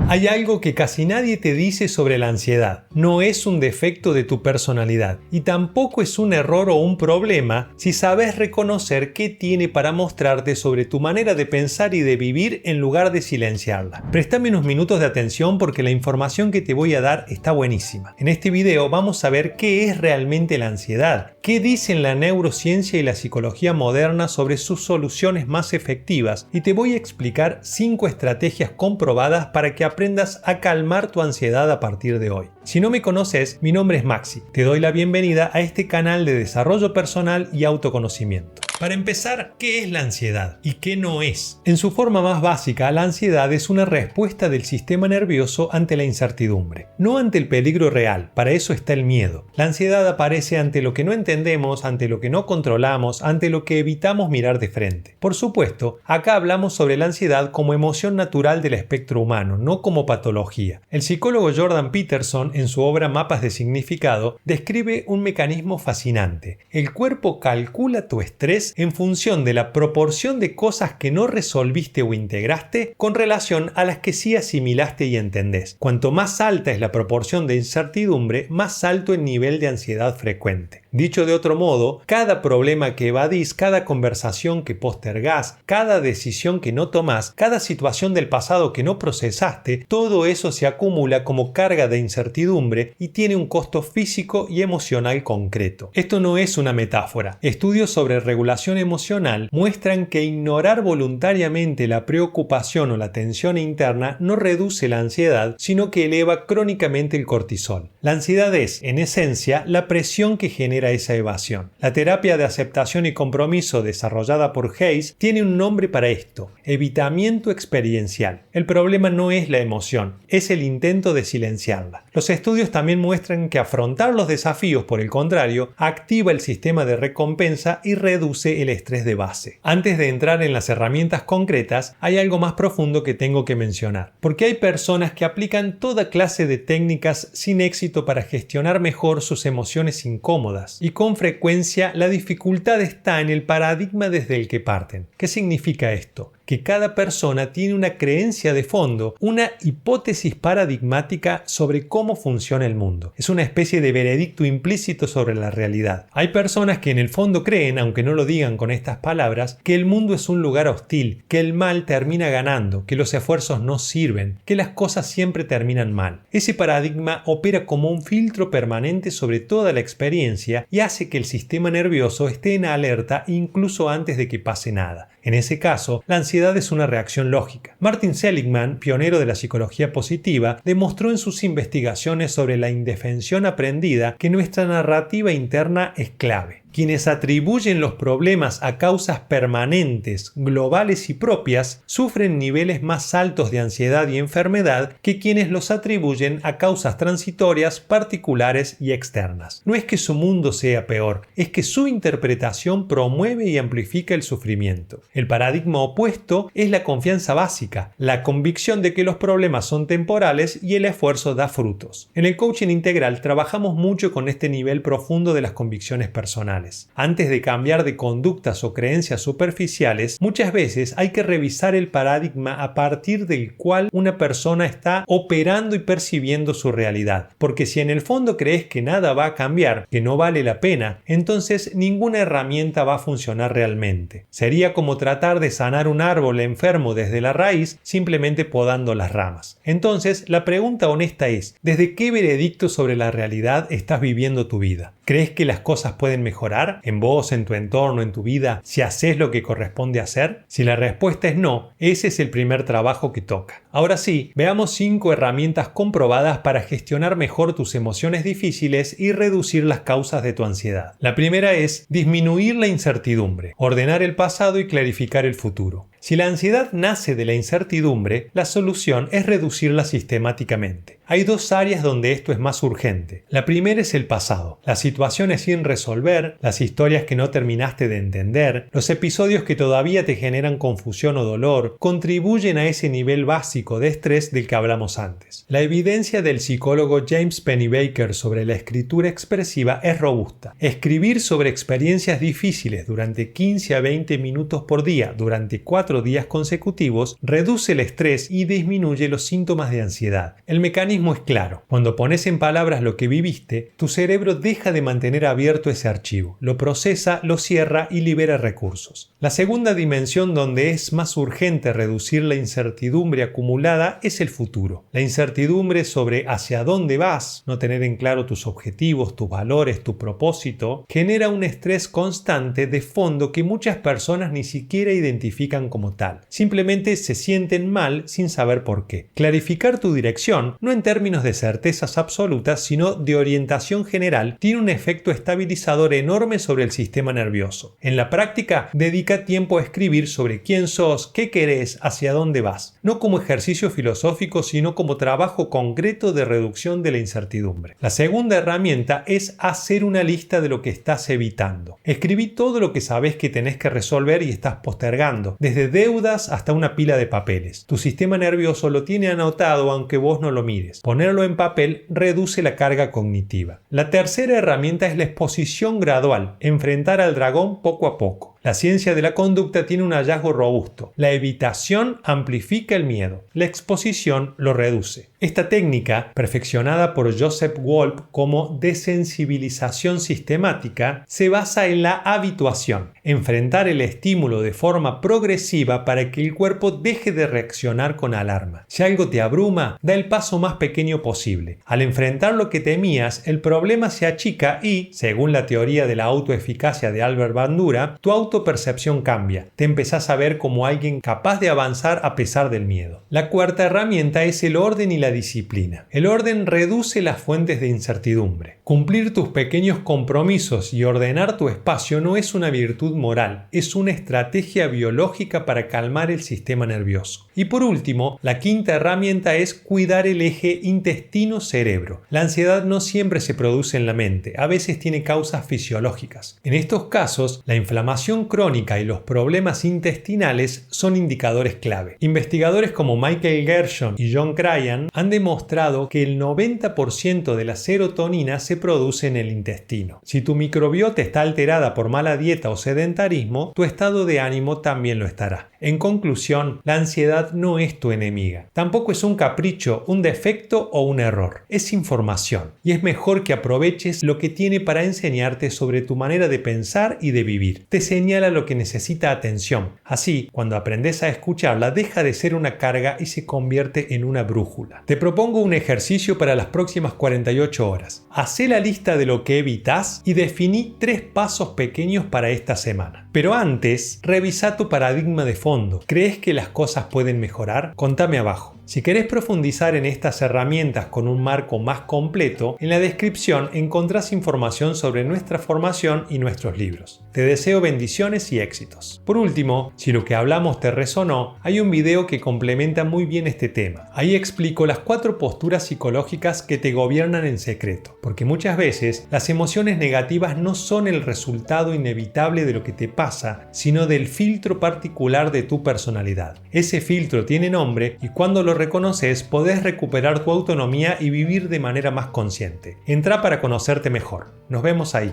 Hay algo que casi nadie te dice sobre la ansiedad. No es un defecto de tu personalidad y tampoco es un error o un problema si sabes reconocer qué tiene para mostrarte sobre tu manera de pensar y de vivir en lugar de silenciarla. Préstame unos minutos de atención porque la información que te voy a dar está buenísima. En este video vamos a ver qué es realmente la ansiedad, qué dicen la neurociencia y la psicología moderna sobre sus soluciones más efectivas y te voy a explicar 5 estrategias comprobadas para que aprendas a calmar tu ansiedad a partir de hoy. Si no me conoces, mi nombre es Maxi. Te doy la bienvenida a este canal de desarrollo personal y autoconocimiento. Para empezar, ¿qué es la ansiedad y qué no es? En su forma más básica, la ansiedad es una respuesta del sistema nervioso ante la incertidumbre, no ante el peligro real. Para eso está el miedo. La ansiedad aparece ante lo que no entendemos, ante lo que no controlamos, ante lo que evitamos mirar de frente. Por supuesto, acá hablamos sobre la ansiedad como emoción natural del espectro humano, no como patología. El psicólogo Jordan Peterson, en su obra Mapas de Significado, describe un mecanismo fascinante. El cuerpo calcula tu estrés en función de la proporción de cosas que no resolviste o integraste con relación a las que sí asimilaste y entendés. Cuanto más alta es la proporción de incertidumbre, más alto el nivel de ansiedad frecuente. Dicho de otro modo, cada problema que evadís, cada conversación que postergás, cada decisión que no tomás, cada situación del pasado que no procesaste, todo eso se acumula como carga de incertidumbre y tiene un costo físico y emocional concreto. Esto no es una metáfora. Estudios sobre regulación emocional muestran que ignorar voluntariamente la preocupación o la tensión interna no reduce la ansiedad, sino que eleva crónicamente el cortisol. La ansiedad es, en esencia, la presión que genera esa evasión. La terapia de aceptación y compromiso desarrollada por Hayes tiene un nombre para esto: evitamiento experiencial. El problema no es la emoción, es el intento de silenciarla. Los estudios también muestran que afrontar los desafíos, por el contrario, activa el sistema de recompensa y reduce el estrés de base. Antes de entrar en las herramientas concretas, hay algo más profundo que tengo que mencionar, porque hay personas que aplican toda clase de técnicas sin éxito para gestionar mejor sus emociones incómodas, y con frecuencia la dificultad está en el paradigma desde el que parten. ¿Qué significa esto? Que cada persona tiene una creencia de fondo, una hipótesis paradigmática sobre cómo funciona el mundo. Es una especie de veredicto implícito sobre la realidad. Hay personas que en el fondo creen, aunque no lo digan con estas palabras, que el mundo es un lugar hostil, que el mal termina ganando, que los esfuerzos no sirven, que las cosas siempre terminan mal. Ese paradigma opera como un filtro permanente sobre toda la experiencia y hace que el sistema nervioso esté en alerta incluso antes de que pase nada. En ese caso, la ansiedad es una reacción lógica. Martin Seligman, pionero de la psicología positiva, demostró en sus investigaciones sobre la indefensión aprendida que nuestra narrativa interna es clave. Quienes atribuyen los problemas a causas permanentes, globales y propias, sufren niveles más altos de ansiedad y enfermedad que quienes los atribuyen a causas transitorias, particulares y externas. No es que su mundo sea peor, es que su interpretación promueve y amplifica el sufrimiento. El paradigma opuesto es la confianza básica, la convicción de que los problemas son temporales y el esfuerzo da frutos. En el coaching integral trabajamos mucho con este nivel profundo de las convicciones personales. Antes de cambiar de conductas o creencias superficiales, muchas veces hay que revisar el paradigma a partir del cual una persona está operando y percibiendo su realidad. Porque si en el fondo crees que nada va a cambiar, que no vale la pena, entonces ninguna herramienta va a funcionar realmente. Sería como tratar de sanar un árbol enfermo desde la raíz simplemente podando las ramas. Entonces, la pregunta honesta es: ¿desde qué veredicto sobre la realidad estás viviendo tu vida? ¿Crees que las cosas pueden mejorar en vos, en tu entorno, en tu vida, si haces lo que corresponde hacer? Si la respuesta es no, ese es el primer trabajo que toca. Ahora sí, veamos 5 herramientas comprobadas para gestionar mejor tus emociones difíciles y reducir las causas de tu ansiedad. La primera es disminuir la incertidumbre, ordenar el pasado y clarificar el futuro. Si la ansiedad nace de la incertidumbre, la solución es reducirla sistemáticamente. Hay 2 áreas donde esto es más urgente. La primera es el pasado, las situaciones sin resolver, las historias que no terminaste de entender, los episodios que todavía te generan confusión o dolor, contribuyen a ese nivel básico de estrés del que hablamos antes. La evidencia del psicólogo James Pennebaker sobre la escritura expresiva es robusta. Escribir sobre experiencias difíciles durante 15 a 20 minutos por día durante 4 4 días consecutivos reduce el estrés y disminuye los síntomas de ansiedad. El mecanismo es claro. Cuando pones en palabras lo que viviste, tu cerebro deja de mantener abierto ese archivo, lo procesa, lo cierra y libera recursos. La segunda dimensión donde es más urgente reducir la incertidumbre acumulada es el futuro. La incertidumbre sobre hacia dónde vas, no tener en claro tus objetivos, tus valores, tu propósito, genera un estrés constante de fondo que muchas personas ni siquiera identifican como tal. Simplemente se sienten mal sin saber por qué. Clarificar tu dirección, no en términos de certezas absolutas, sino de orientación general, tiene un efecto estabilizador enorme sobre el sistema nervioso. En la práctica, dedica tiempo a escribir sobre quién sos, qué querés, hacia dónde vas. No como ejercicio filosófico, sino como trabajo concreto de reducción de la incertidumbre. La segunda herramienta es hacer una lista de lo que estás evitando. Escribí todo lo que sabes que tenés que resolver y estás postergando, desde deudas hasta una pila de papeles. Tu sistema nervioso lo tiene anotado aunque vos no lo mires. Ponerlo en papel reduce la carga cognitiva. La tercera herramienta es la exposición gradual, enfrentar al dragón poco a poco. La ciencia de la conducta tiene un hallazgo robusto. La evitación amplifica el miedo. La exposición lo reduce. Esta técnica, perfeccionada por Joseph Wolf como desensibilización sistemática, se basa en la habituación, enfrentar el estímulo de forma progresiva para que el cuerpo deje de reaccionar con alarma. Si algo te abruma, da el paso más pequeño posible. Al enfrentar lo que temías, el problema se achica y, según la teoría de la autoeficacia de Albert Bandura, tu autopercepción cambia. Te empezás a ver como alguien capaz de avanzar a pesar del miedo. La cuarta herramienta es el orden y la disciplina. El orden reduce las fuentes de incertidumbre. Cumplir tus pequeños compromisos y ordenar tu espacio no es una virtud moral, es una estrategia biológica para calmar el sistema nervioso. Y por último, la quinta herramienta es cuidar el eje intestino-cerebro. La ansiedad no siempre se produce en la mente, a veces tiene causas fisiológicas. En estos casos, la inflamación crónica y los problemas intestinales son indicadores clave. Investigadores como Michael Gershon y John Cryan han demostrado que el 90% de la serotonina se produce en el intestino. Si tu microbiota está alterada por mala dieta o sedentarismo, tu estado de ánimo también lo estará. En conclusión, la ansiedad no es tu enemiga. Tampoco es un capricho, un defecto o un error. Es información y es mejor que aproveches lo que tiene para enseñarte sobre tu manera de pensar y de vivir. Te señala lo que necesita atención. Así, cuando aprendes a escucharla, deja de ser una carga y se convierte en una brújula. Te propongo un ejercicio para las próximas 48 horas. Hacé la lista de lo que evitas y definí 3 pasos pequeños para esta semana. Pero antes, revisa tu paradigma de fondo. ¿Crees que las cosas pueden mejorar? Contame abajo. Si querés profundizar en estas herramientas con un marco más completo, en la descripción encontrás información sobre nuestra formación y nuestros libros. Te deseo bendiciones y éxitos. Por último, si lo que hablamos te resonó, hay un video que complementa muy bien este tema. Ahí explico las 4 posturas psicológicas que te gobiernan en secreto, porque muchas veces las emociones negativas no son el resultado inevitable de lo que te pasa, sino del filtro particular de tu personalidad. Ese filtro tiene nombre y cuando lo reconoces, podés recuperar tu autonomía y vivir de manera más consciente. Entrá para conocerte mejor. Nos vemos ahí.